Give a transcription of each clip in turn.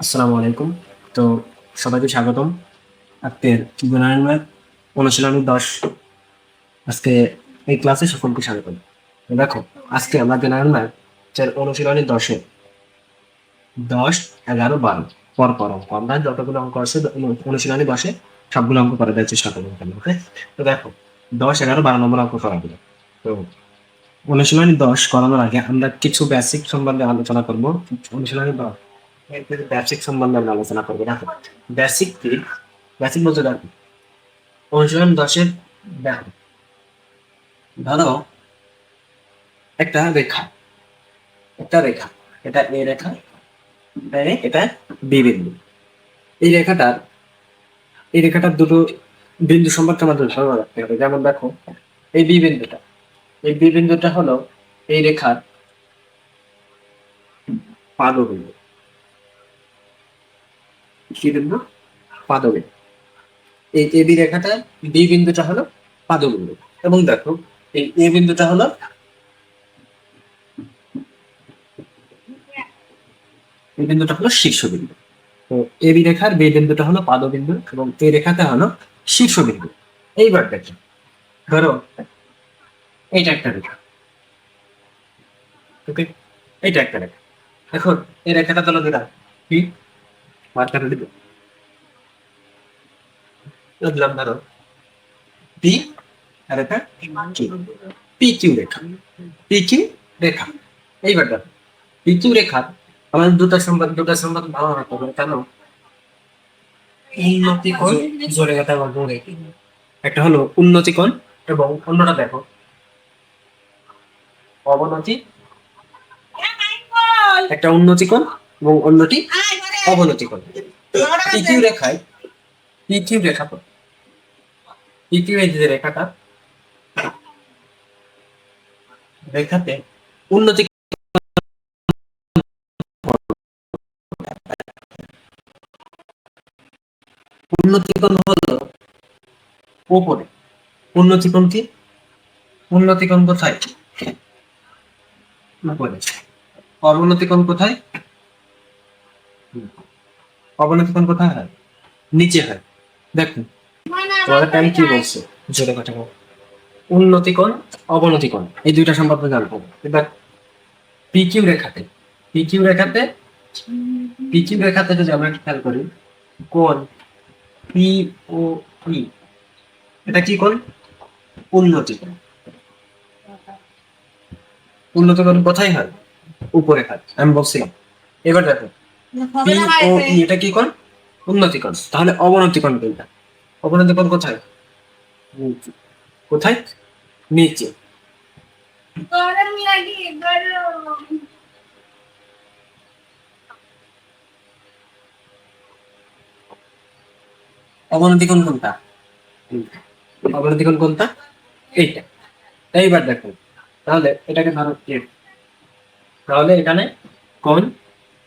আসসালামু আলাইকুম। তো সবাইকে স্বাগতম। আজকের জেনারেল ম্যাথ অনুশীলনী ১০ আজকে এই ক্লাসে সকলকে স্বাগতম। তো দেখো, আজকে আমরা জেনারেল ম্যাথ এর অনুশীলনী ১০ এ ১০, ১১, ১২ পর অঙ্ক। আমরা যতগুলো অঙ্ক আছে অনুশীলনী ১০ এ সবগুলো অঙ্ক করে দেওয়ার চেষ্টা করবো এখানে। ওকে? তো দেখো ১০, ১১, ১২ নম্বর অঙ্ক করা হলো। তো অনুশীলনী ১০ করানোর আগে আমরা কিছু বেসিক সম্বন্ধে আলোচনা করব। অনুশীলনী ১০ এর কিছু বেসিক সম্বন্ধে আমরা আলোচনা করবো। দেখো, বেসিক কি? বেসিক বলতে দেখো, অনুশীলন ১০ এর দেখো, ধরো একটা রেখা, একটা রেখা, এটা এ রেখা, এটা বি বিন্দু। এই রেখাটার এই রেখাটার দুটো বিন্দু সম্পর্কে আমাদের ধারণা রাখতে হবে। যেমন দেখো, এই বি বিন্দুটা, এই বি বিন্দুটা হলো এই রেখার পাদবিন্দু। কি বিন্দু? পাদবিন্দু। এই এ বি রেখাটা, বি বিন্দুটা হলো পাদবিন্দু। এবং দেখো, এই এ বিন্দুটা হলো এই বিন্দুটা হলো শীর্ষবিন্দু। তো এ বি রেখার বি বিন্দুটা হলো পাদবিন্দু এবং এই রেখাটা হলো শীর্ষবিন্দু। এইবার দেখো, ধরো এইটা একটা রেখা, ওকে, এইটা একটা রেখা। এখন এই রেখাটা হলো দুটা, কি মার্কারে দিব, দিলাম ধরো পি আর এটা কিউ, পি কিউ রেখা, পি কিউ রেখা। এইবার দেখো, পি কিউ রেখা আমাদের দুটা সংবাদ ভালো রাখতে হবে। কেন? উন্নতি কোণ, জোরে কথা বল, জোরে। একটা হলো উন্নতি কোণ এবং অন্যটা দেখো অবনতি। একটা উন্নতি কোণ এবং অন্যটি অবনতি কোণ। পিকিউ রেখায়, পিকিউ রেখা, পিকিউ এই যে রেখাটা, রেখাতে উন্নতি উন্নতি কোণ হলো উপরে, উন্নতি কোণ কি? উন্নতি কোণ কোথায়? উপরে। অবনতি কোণ কোথায়? অবনতি কোণ কোথায় হয়? নিচে হয়। দেখুন, তোমাদের টাইম কি বলছে, জোরে কথা বলো। উন্নতি কোণ, অবনতি কোণ, এই দুইটা সম্পর্কে জানবো। এবার পিকিউ রেখাতে, পিকিউ রেখাতে, পিকিউ রেখাতে যদি আমরা খেয়াল করি, কোণ পি ও ই, এটা কি কোণ? উন্নতি কোণ। উন্নতি কোণ কোথায় হয়? উপরে হয়, আমি বলছিলাম। এবার দেখো, পি ও ই এটা কি কোণ? উন্নতি কোণ। তাহলে অবনতি কোণ কোনটা? অবনতি কোণ কোথায়? নিচে। কোথায়? নিচে। অবনতি কোণ কোনটা? অবনতি কোণ কোনটা? এইটা। এইবার দেখো, তাহলে এটাকে ধরো এ, তাহলে এখানে কোণ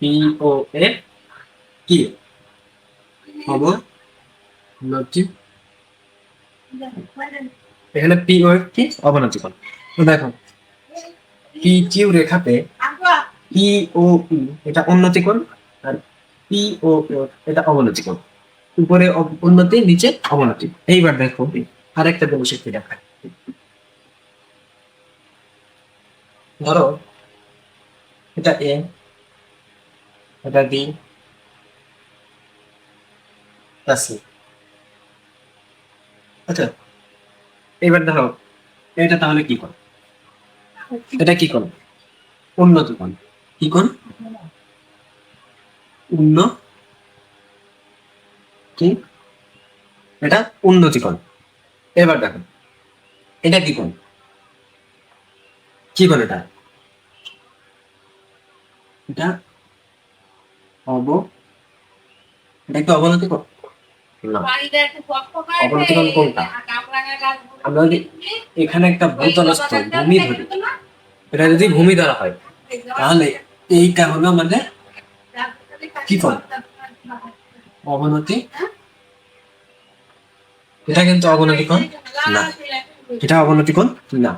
পি ও এ কি? অবনতি। এখানে পি ও কি? অবনতি কোণ। তো দেখো, পি কিউ রেখাতে পি ও ই এটা উন্নতি কোণ আর পি ও এটা অবনতি কোণ। উপরে উন্নতি, নিচে অবনতি। এইবার দেখো আরেকটা জিনিস একটু দেখায়। ধরো এটা এ, এটা বি, এটা সি। আচ্ছা, এবার ধরো এটা তাহলে কি কোণ? এটা কি কোণ? উন্নতি কোণ। কি কোণ? উন্নতি। এটা উন্নতি কোণ। এবার দেখো এটা কি কোণ? কি কোণ এটা? এটা অব এটা কি অবনতি কোণ? না। অবনতি কোণ কোনটা? আমরা যদি এখানে একটা ভূতলস্থ ভূমি ধরি, এটা যদি ভূমি ধরা হয়, তাহলে এইটা হলো আমাদের কি কোণ? অবনতি। এটা কিন্তু অবনতি কোণ না। এটা অবনতি কোণ না।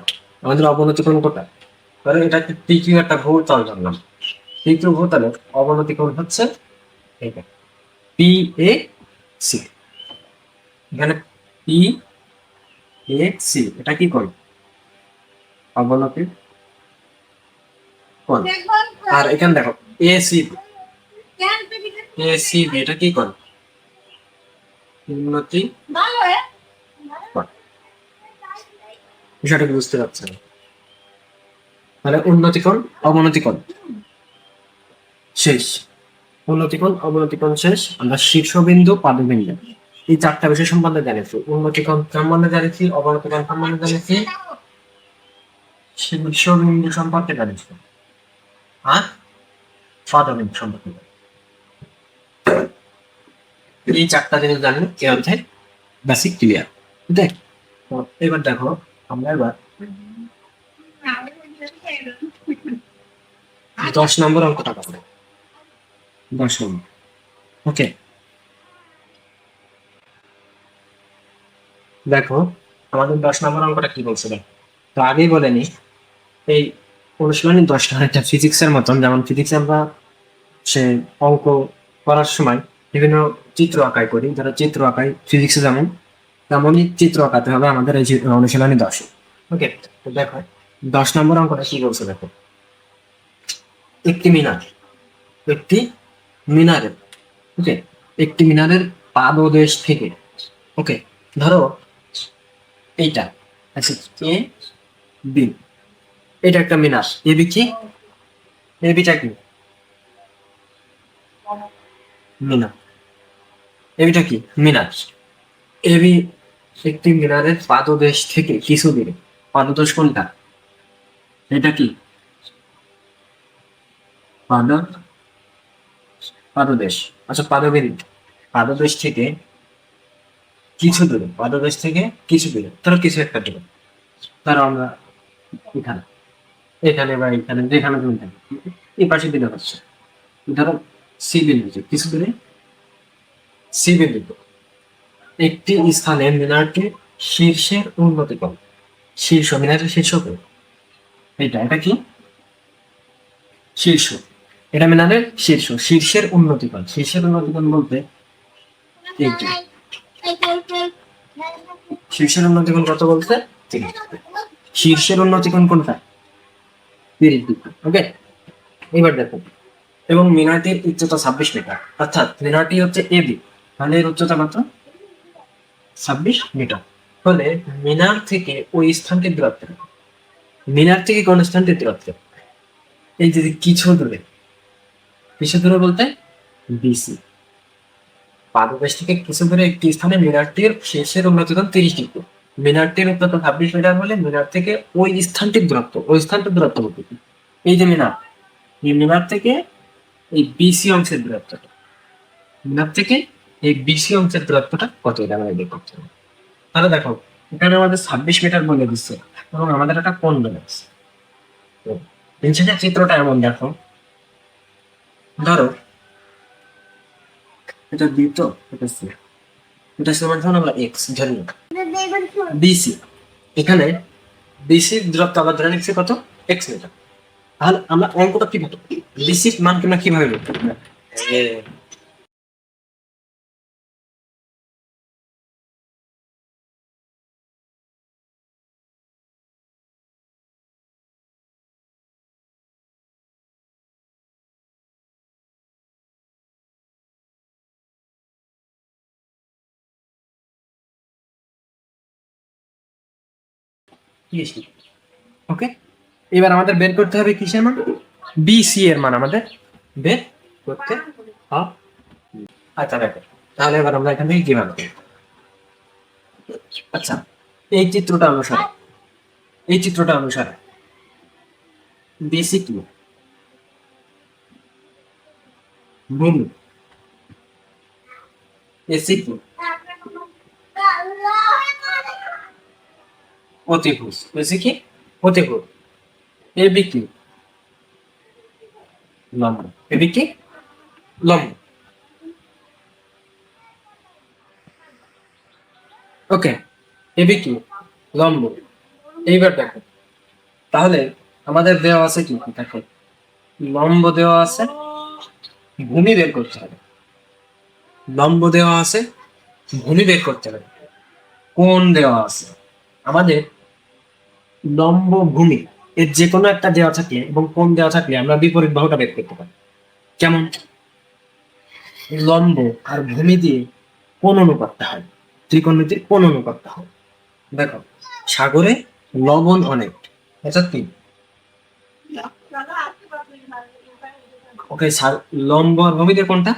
আমাদের অবনতি কোণ কোনটা? ধরো এটা পি কিউ একটা ভূতল ধরলাম। পি কিউ ভূতলের অবনতি কোণ হচ্ছে এইটা পি এ সি, এখানে পি এ সি এটা কি কোণ? অবনতি কোণ। আর এখানে দেখো এ সি বি এটা কি কোণ? উন্নতি কোণ। বিষয়টা কি বুঝতে পারছেন? তাহলে উন্নতি কোণ অবনতি কোণ শেষ, উন্নতি কোণ অবনতি কোণ শেষ, আমরা শীর্ষবিন্দু পাদবিন্দু এই চারটা বিষয় সম্বন্ধে জানিয়েছি। উন্নতি কোণ সম্বন্ধে জানিয়েছি, অবনতি কোণ সম্বন্ধে জানিয়েছি, শীর্ষবিন্দু সম্পর্কে জানিয়েছি, আর পাদবিন্দু সম্পর্কে এই চারটা জিনিস জানলে এই অধ্যায় বেসিক ক্লিয়ার। দেখ এবার দেখো আমরা এবার 10 নম্বর অঙ্কটা করবো। 10 নম্বর, ওকে। দেখো আমাদের 10 নম্বর অঙ্কটা কি বলছে দেখো। তো আগেই বলে নি, এই অনুশীলনী 10টা একটা ফিজিক্সের মতন, যেমন ফিজিক্সে আমরা সে অঙ্ক করার সময় বিভিন্ন চিত্র আঁকাই করি, যারা চিত্র আঁকাই ফিজিক্সে যেমন, তেমনই চিত্র আঁকাতে হবে আমাদের এই অনুশীলনী 10। ওকে, তো দেখো 10 নম্বর অঙ্কটা কি বলছে দেখো। একটি মিনার, একটি মিনারের, ওকে, একটি মিনারের পাদদেশ থেকে, ওকে, ধরো এইটা আচ্ছা এ বি, এটা একটা মিনার, এ বি কি, এ বিটা কি মিনার, এ বিটা কি মিনার, এ বি একটি মিনারের পাদদেশ থেকে কিছু দূরে, পাদদেশ কোনটা, এটা কি পাদ পাদদেশ, আচ্ছা পাদবিন্দু, পাদদেশ থেকে কিছু দূরে, পাদদেশ থেকে কিছু দূরে, ধরো কিছু একটা দূরে, ধরো আমরা এখানে, এখানে বা এখানে যেখানে তুমি থাকো, এই পাশে দিলে হচ্ছে, ধরো সি বিন্দু, কিছু দূরে সি বিন্দু, একটি স্থানে মিনারটি শীর্ষের উন্নতি কোণ, শীর্ষ মিনারের শীর্ষ কোণ, এটা কি শীর্ষ, এটা মিনারের শীর্ষ, শীর্ষের উন্নতি কোণ, শীর্ষের উন্নতি কোণ বলতে এইটা, শীর্ষের উন্নতি কোণ কত বলতে 30, শীর্ষের উন্নতি কোণ কোনটা 30°, ওকে। এবার দেখো, এবং মিনারটির উচ্চতা 26 মিটার, অর্থাৎ মিনারটি হচ্ছে এবি, তাহলে এর উচ্চতা কত 26 মিটার, ফলে মিনার থেকে ওই স্থানটির দূরত্ব, মিনার থেকে কোন স্থানটির দূরত্ব, এই যে কিছু দূরে, কিছু দূরে বলতে বিসি, পাদদেশ থেকে কিছু দূরে একটি স্থানে মিনারটির শীর্ষের উন্নতি কোণ 30°, মিনারটির উচ্চতা 26 মিটার হলে মিনার থেকে ওই স্থানটির দূরত্ব, ওই স্থানটির দূরত্ব বলতে কি, এই যে মিনার, এই মিনার থেকে এই বিসি অংশের দূরত্বটা, মিনার থেকে এই বিসি অংশের দূরত্বটা কত, এটা আমাদের বের করতে হবে। তাহলে দেখো এখানে আমাদের 26 মিটার বলে দিচ্ছে এবং আমাদের একটা কোণ বলে দিচ্ছে। নিচে চিত্রটা এমন দেখো, ধরো এটা বি, তো এটা সি, এটা সমান ধরুন আমরা এক্স ধরে নিই, বিসি, এখানে বিসি দূরত্ব আবার ধরে নিচ্ছে কত এক্স মিটার, তাহলে আমরা অঙ্কটা কিভাবে, বিসির মান আমরা কিভাবে বের করব, ওকে। এবার আমাদের বের করতে হবে কিসের মান, বিসি এর মান আমাদের বের করতে হবে। আচ্ছা দেখো, তাহলে এবার আমরা এখান থেকে কিভাবে, আচ্ছা এই চিত্রটা অনুসারে, এই চিত্রটা অনুসারে বিসি কি ভূমি, এসি কি অতিভুজ, এসি কি অতিভুজ, এবি কি লম্ব, এবি কি লম্ব, ওকে, এবি কি লম্ব। এইবার দেখো, তাহলে আমাদের দেওয়া আছে কি দেখো, লম্ব দেওয়া আছে, ভূমি বের করতে হবে, লম্ব দেওয়া আছে, ভূমি বের করতে হবে। কোণ দেওয়া আছে, আমাদের লম্ব ভূমি এর যে কোনো একটা দেওয়া থাকলে এবং কোণ দেওয়া থাকলে আমরা বিপরীত বাহুটা বের করতে পারি। কেমন? লম্ব আর ভূমি দিয়ে কোণ অনুপাতটা হয়, ত্রিকোণমিতির কোণ অনুপাতটা হয়। দেখো, সাগরে লবণ অনেক, অর্থাৎ কি? ওকে, লম্ব আর ভূমিতে কোনটা?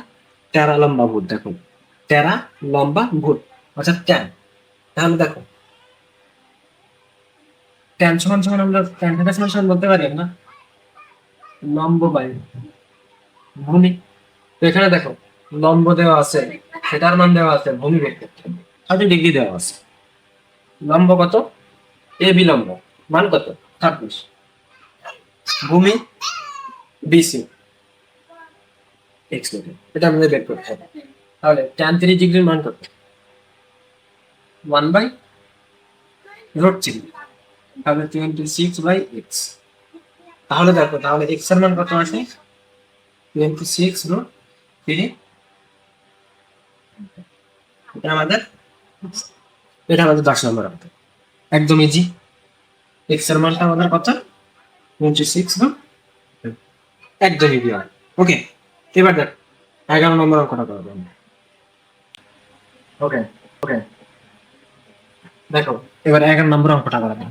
টেরা লম্বা ভূত। দেখো, টেরা লম্বা ভূত অর্থাৎ ট্যান। তাহলে দেখো, ট্যান সমান সমান আমরা ট্যান থিটা সমান সমান বলতে পারি না, লম্ব বাই ভূমি। তো এখানে দেখো, লম্ব দেওয়া আছে, সেটার মান দেওয়া আছে, ভূমি বের করতে হবে। 30 ডিগ্রি দেওয়া আছে। লম্ব কত? এ বি লম্ব মান কত? 30। ভূমি বিসি এক্স লিখে, এটা আমাদের বের করতে হবে। তাহলে tan 30 ডিগ্রির মান কত? 1/√3। তাহলে 26/x। তাহলে দেখো, তাহলে x এর মান কত আসে? 26√3। এটা আমাদের 10 নম্বর অঙ্ক। একদম ইজি। x এর মানটা আমাদের কত? 26 একদম ইজি। ওকে, এবার দেখ 11 নম্বর অঙ্কটা করবো। ওকে ওকে, দেখো এবার 11 নম্বর অঙ্কটা করা যাক।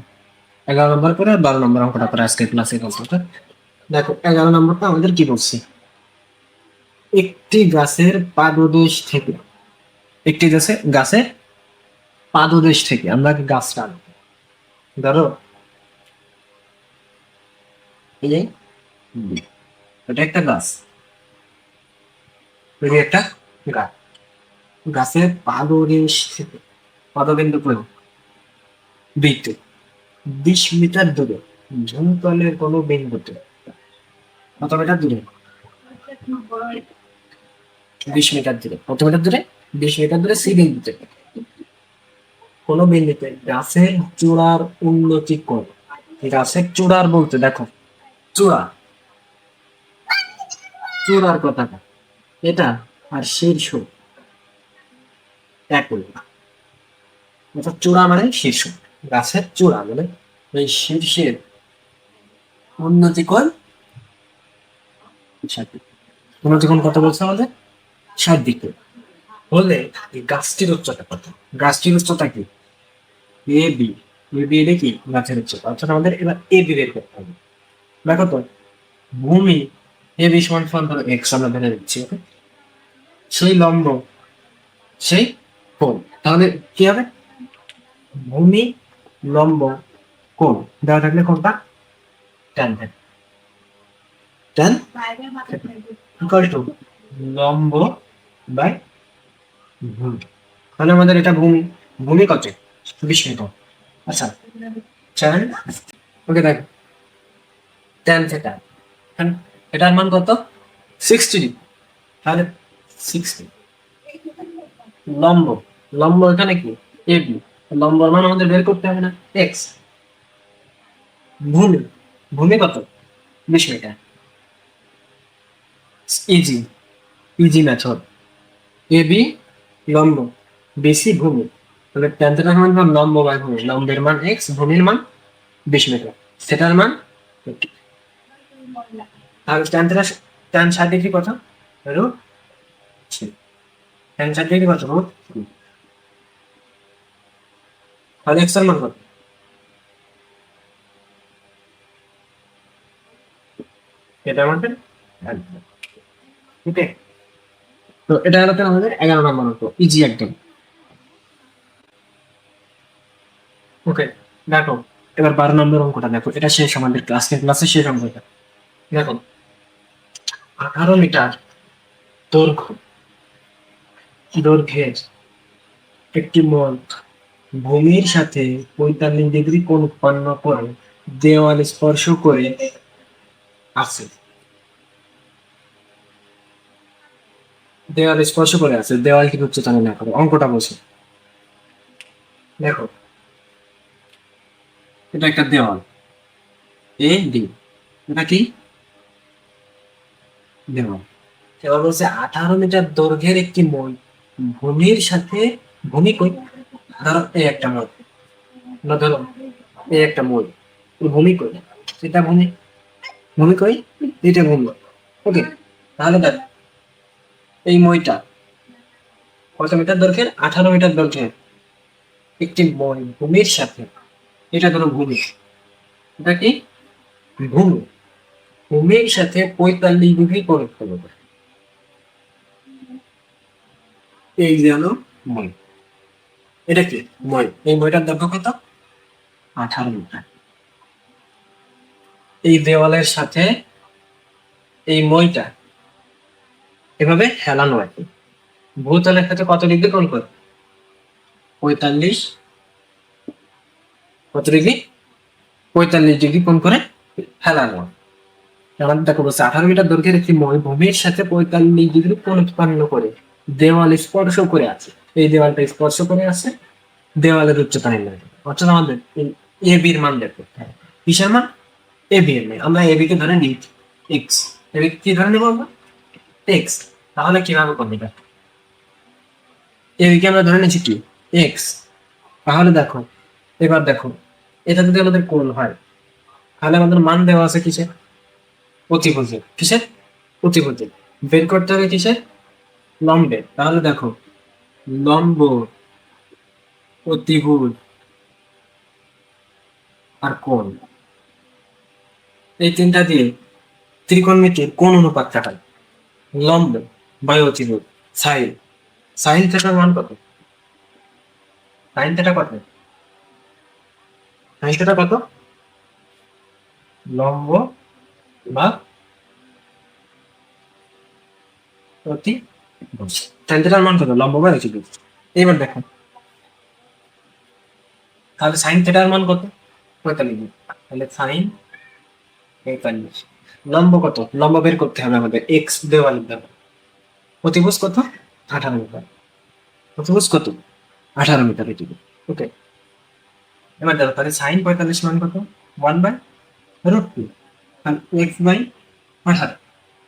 11 নম্বর করে 12 নম্বর অঙ্কটা করে আজকে ক্লাসে কমপ্লিট। দেখো 11 নম্বরটা আমাদের কি বলছি? একটি গাছের পাদদেশ থেকে, একটি গাছের পাদদেশ থেকে আমরা গাছটা আনবো। ধরো এই যে এটা একটা গাছ, এটা একটা গাছ। গাছের পাদদেশ থেকে, পাদবিন্দু করে বৃত্ত 20 মিটার দূরে ভূতলের কোনো বিন্দুতে, কত মিটার দূরে? 20 মিটার দূরে। কত মিটার দূরে? 20 মিটার দূরে সি বিন্দুতে, কোন বিন্দুতে গাছের চূড়ার উন্নতি কোণ। গাছের চূড়ার বলতে দেখো, চূড়া, চূড়ার কথাটা এটা, আর শীর্ষ একই। অর্থাৎ চূড়া মানে শীর্ষ, গাছের চূড়া মানে ওই শীর্ষের উন্নতি কোণ 60 ডিগ্রি। উন্নতি কোণ কত বলছে আমাদের? 60 ডিগ্রি। হলে এই গাছটির উচ্চতা কত? গাছটির উচ্চতা কি? A B. এ বি এটা কি? গাছের উচ্চতা। অর্থাৎ আমাদের এবার এ বি বের করতে হবে। দেখো তো, ভূমি এ বি সমান সমান ধরো এক্স আমরা ধরে দিচ্ছি, ওকে? সেই লম্ব, সেই কোণ। তাহলে কি হবে? ভূমি লম্ব কোণ দেওয়া থাকলে কোনটা? Tan theta. Tan equal to লম্ব বাই ভূমি। তাহলে আমাদের এটা ভূমি, ভূমি কত? 20 মিটার। আচ্ছা, ট্যান, ওকে দেখো, ট্যান থিটা, এটার মান কত? 60 ডিগ্রি। তাহলে 60 লম্ব, লম্ব এখানে কি? A B. লম্বর মান আমাদের বের করতে হবে না, এক্স। ভূমি, ভূমি কত? 20 metre. Easy, easy method. A B লম্ব, বেশি ভূমি। তাহলে ট্যান থিটা সমান সমান লম্ব বাই ভূমি। লম্বের মান এক্স, ভূমির মান 20 মিটার, সেটার মান 50। তাহলে ট্যান থিটা, ট্যান 60 ডিগ্রি কত? রুট 3। ট্যান 60 ডিগ্রি কত? রুট 3। তাহলে এক্স এর মান কত? এটা আমাদের answer। ওকে, তো এটা হলো আমাদের 11 নম্বর অঙ্ক, ইজি একদম। ওকে, দেখো এবার 12 নম্বর অঙ্কটা দেখো, এটা শেষ আমাদের ক্লাসের শেষ অঙ্কটা। দেখো, 18 মিটার দৈর্ঘ্য, দৈর্ঘ্যের একটি মল ভূমির সাথে 45 ডিগ্রি কোণ উৎপন্ন করে দেওয়াল স্পর্শ করে আছে। দেওয়াল স্পর্শ করে আছে, দেওয়াল কি উচ্চতা না করে অঙ্কটা বলছে। দেখো, এটা একটা দেওয়াল এ ডি, এটা কি? দেওয়াল। এবার বলছে 18 মিটার দৈর্ঘ্যের একটি মই ভূমির সাথে, ভূমি কই, ধরো এই একটা মই, ধরো এই একটা মই, ভূমি কই, এটা ভূমি, ভূমি কই, এটা ভূমি। ওকে, তাহলে দেখ এই মইটা কত মিটার দৈর্ঘ্যের, 18 মিটার দৈর্ঘ্যের একটি মই ভূমির সাথে, এটা ধরো ভূমি, এটা কি ভূমি, ভূমির সাথে 45 ডিগ্রি কোণ করবে। এই যে হলো মই, এটা কি মই, এই মইটার দৈর্ঘ্য কত, 18 মিটার। এই দেওয়ালের সাথে এই মইটা এভাবে হেলানো আর কি, ভূতলের সাথে কত ডিগ্রি কোণ করে, 45, কত ডিগ্রি, 45 ডিগ্রি কোণ করে হেলানো। আমাদের দেখো বলছে 18 মিটার দৈর্ঘ্যের একটি মই ভূমির সাথে 45 ডিগ্রি কোণ উৎপন্ন করে দেওয়াল স্পর্শ করে আছে, এই দেওয়ালটা স্পর্শ করে আছে, দেওয়ালের উচ্চতা নির্ণয় করতে হবে। অর্থাৎ আমাদের এ বি এর মান বের করতে হবে। কিসের মান, এ বি এর মান। আমরা এ বি কে ধরে নিই এক্স, এ বি কি ধরে নেবো আমরা, এক্স। তাহলে কিভাবে করবে, এ বি কে আমরা ধরে নিচ্ছি কি এক্স। তাহলে দেখো, এবার দেখো এটা যদি আমাদের কোণ হয়, তাহলে আমাদের মান দেওয়া আছে কিসের, অতিভুজের। কিসের, অতিভুজের। বের করতে হবে কিসের, লম্বে। তাহলে দেখো লম্ব, অতিভুজ আর কোণ, এই তিনটা দিয়ে ত্রিকোণমিতির কোণ অনুপাতটা হয় লম্ব বাই অতিভুজ। সাইন, সাইন থিটার মান কত, সাইন থিটা কত, সাইন থিটা কত, লম্ব বা অতিভুজ। সাইন থিটার মান কত, লম্ব বা অতিভুজ। এবার দেখো তাহলে সাইন থিটার মান কত, 45। তাহলে সাইন 45। লম্ব কত, লম্ব বের করতে হবে আমাদের, এক্স দেওয়ালের দ্বারা। অতিভুজ কত, 18 মিটার। অতিভুজ কত, 18 মিটার অতিভুজ। ওকে, এবার দেখো তাহলে সাইন 45 মান কত, 1/√2, আর এক্স বাই 18।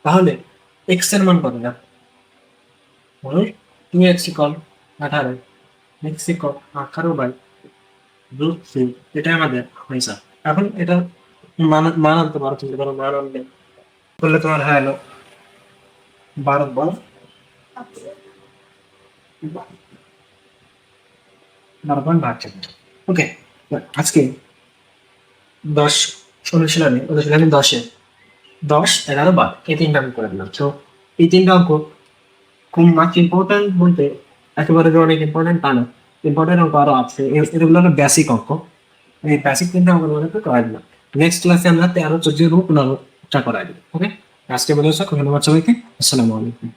তাহলে এক্স এর মান কত, দেখো 2x ইকুয়াল 18, এক্স ইকুয়াল 18/√2, এটাই আমাদের হিসাব। এখন এটা মান আনতে পারো, তুমি ধরো মান আনলে করলে তোমার হয়ে গেল 12.5। ওকে, আজকে 10 অনুশীলনী 10-এ 10, 11, 12 এই তিনটা আমি করে দিলাম। তো এই তিনটা অঙ্ক খুব মাছ ইম্পর্টেন্ট বলতে একেবারে যে অনেক ইম্পর্টেন্ট তা না, ইম্পর্টেন্ট অঙ্ক আরো আছে, এগুলো হলো বেসিক অঙ্ক। এই বেসিক তিনটা অঙ্ক মনে করাই দিলাম। নেক্সট ক্লাসে আমরা 13, 14 রূপ 15টা করাই দিই। ওকে, আজকে বলে ধন্যবাদ সবাইকে, আসসালামু আলাইকুম।